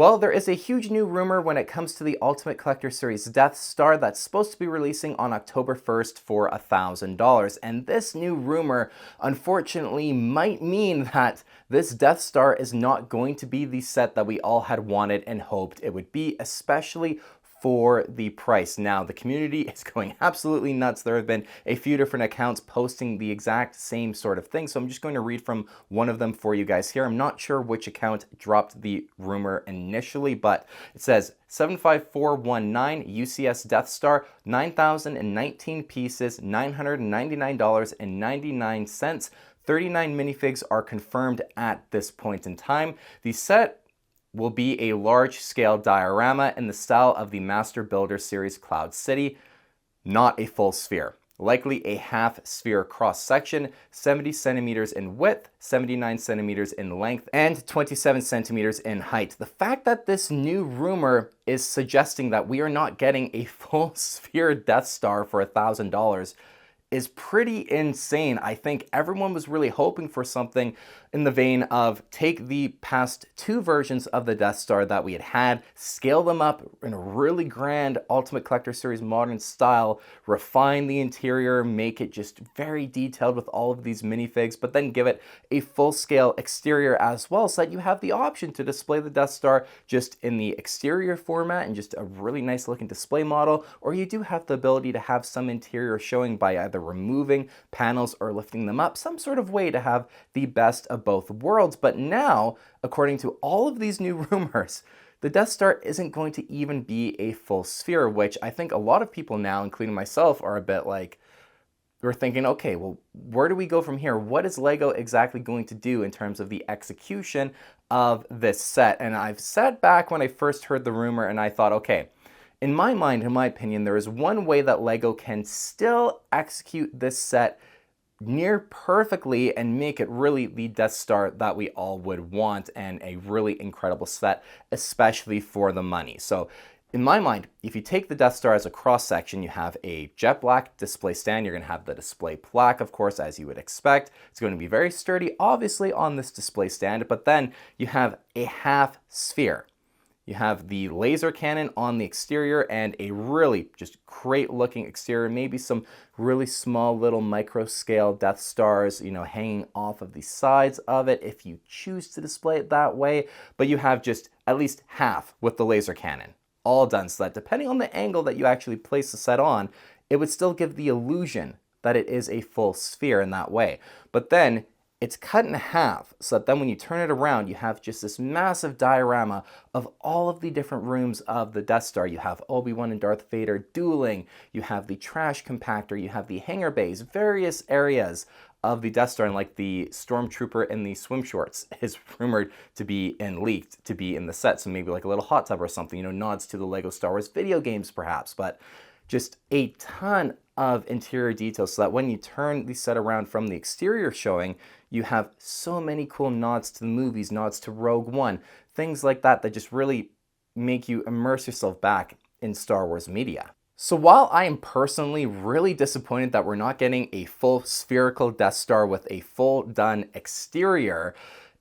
Well, there is a huge new rumor when it comes to the Ultimate Collector Series Death Star that's supposed to be releasing on October 1st for $1,000. And this new rumor, unfortunately, might mean that this Death Star is not going to be the set that we all had wanted and hoped it would be, especially for the price. Now, the community is going absolutely nuts. There have been a few different accounts posting the exact same sort of thing, so I'm just going to read from one of them for you guys here. I'm not sure which account dropped the rumor initially, but it says 75419 UCS Death Star, 9,019 pieces, $999.99. 39 minifigs are confirmed at this point in time. The set will be a large-scale diorama in the style of the Master Builder series Cloud City, not a full sphere. Likely a half sphere cross-section, 70 centimeters in width, 79 centimeters in length, and 27 centimeters in height. The fact that this new rumor is suggesting that we are not getting a full sphere Death Star for $1,000 is pretty insane. I think everyone was really hoping for something in the vein of take the past two versions of the Death Star that we had, scale them up in a really grand Ultimate Collector Series modern style, refine the interior, make it just very detailed with all of these minifigs, but then give it a full-scale exterior as well, so that you have the option to display the Death Star just in the exterior format and just a really nice looking display model, or you do have the ability to have some interior showing by either removing panels or lifting them up, some sort of way to have the best of both worlds. But now, according to all of these new rumors, the Death Star isn't going to even be a full sphere, which I think a lot of people now, including myself, are a bit like, we're thinking, okay, well, where do we go from here? What is LEGO exactly going to do in terms of the execution of this set? And I've sat back when I first heard the rumor and I thought, okay, in my mind, in my opinion, there is one way that LEGO can still execute this set near perfectly and make it really the Death Star that we all would want, and a really incredible set, especially for the money. So in my mind, if you take the Death Star as a cross-section, you have a jet black display stand. You're going to have the display plaque, of course, as you would expect. It's going to be very sturdy, obviously, on this display stand, but then you have a half sphere. You have the laser cannon on the exterior and a really just great looking exterior, maybe some really small little micro scale Death Stars, hanging off of the sides of it if you choose to display it that way. But you have just at least half with the laser cannon all done, so that depending on the angle that you actually place the set on, it would still give the illusion that it is a full sphere in that way. But then it's cut in half, so that then when you turn it around, you have just this massive diorama of all of the different rooms of the Death Star. You have Obi-Wan and Darth Vader dueling, you have the trash compactor, you have the hangar bays, various areas of the Death Star, and like the Stormtrooper in the swim shorts is rumored to be and leaked to be in the set, so maybe like a little hot tub or something, nods to the LEGO Star Wars video games perhaps, but just a ton of interior details, so that when you turn the set around from the exterior showing, you have so many cool nods to the movies, nods to Rogue One, things like that that just really make you immerse yourself back in Star Wars media. So while I am personally really disappointed that we're not getting a full spherical Death Star with a full done exterior,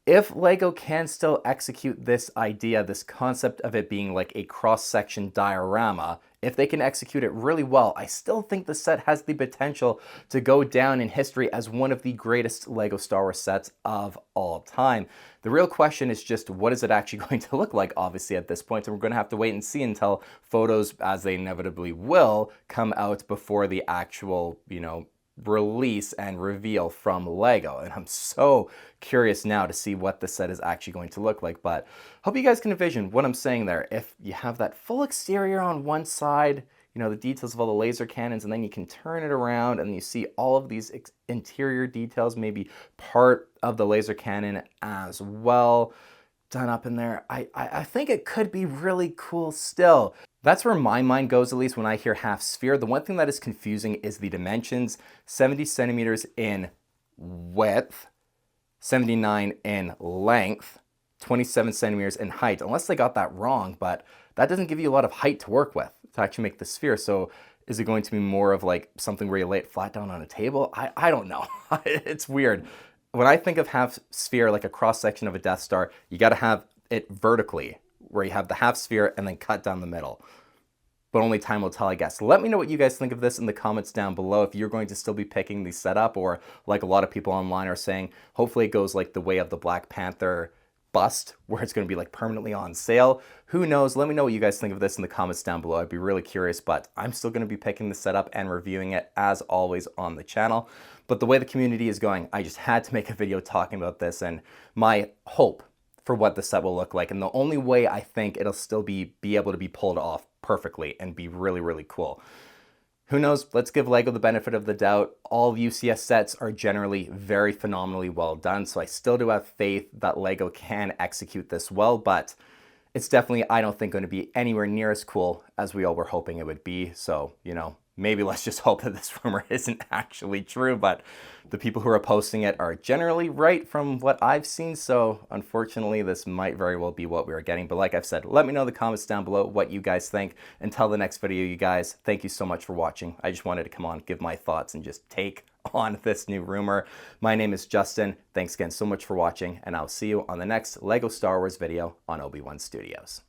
if LEGO can still execute this idea, this concept of it being like a cross-section diorama, if they can execute it really well, I still think the set has the potential to go down in history as one of the greatest LEGO Star Wars sets of all time. The real question is just, what is it actually going to look like, obviously, at this point? And we're going to have to wait and see until photos, as they inevitably will, come out before the actual, release and reveal from LEGO. And I'm so curious now to see what the set is actually going to look like. But hope you guys can envision what I'm saying there. If you have that full exterior on one side, the details of all the laser cannons, and then you can turn it around and you see all of these interior details, maybe part of the laser cannon as well done up in there. I think it could be really cool still. That's where my mind goes, at least when I hear half sphere. The one thing that is confusing is the dimensions: 70 centimeters in width, 79 in length, 27 centimeters in height, unless they got that wrong, but that doesn't give you a lot of height to work with to actually make the sphere. So is it going to be more of like something where you lay it flat down on a table? I don't know. It's weird. When I think of half sphere, like a cross section of a Death Star, you got to have it vertically where you have the half sphere and then cut down the middle. But only time will tell, I guess. Let me know what you guys think of this in the comments down below, if you're going to still be picking the setup, or like a lot of people online are saying, hopefully it goes like the way of the Black Panther bust, where it's going to be like permanently on sale. Who knows? Let me know what you guys think of this in the comments down below. I'd be really curious, but I'm still going to be picking the setup and reviewing it as always on the channel. But the way the community is going, I just had to make a video talking about this and my hope for what the set will look like. And the only way I think it'll still be able to be pulled off perfectly and be really, really cool. Who knows? Let's give LEGO the benefit of the doubt. All UCS sets are generally very phenomenally well done, so I still do have faith that LEGO can execute this well, but it's definitely, I don't think, going to be anywhere near as cool as we all were hoping it would be. So, you know, maybe let's just hope that this rumor isn't actually true, but the people who are posting it are generally right from what I've seen, so unfortunately this might very well be what we are getting. But like I've said, let me know in the comments down below what you guys think. Until the next video, you guys, thank you so much for watching. I just wanted to come on, give my thoughts, and just take on this new rumor. My name is Justin. Thanks again so much for watching, and I'll see you on the next LEGO Star Wars video on Obi-Wan Studios.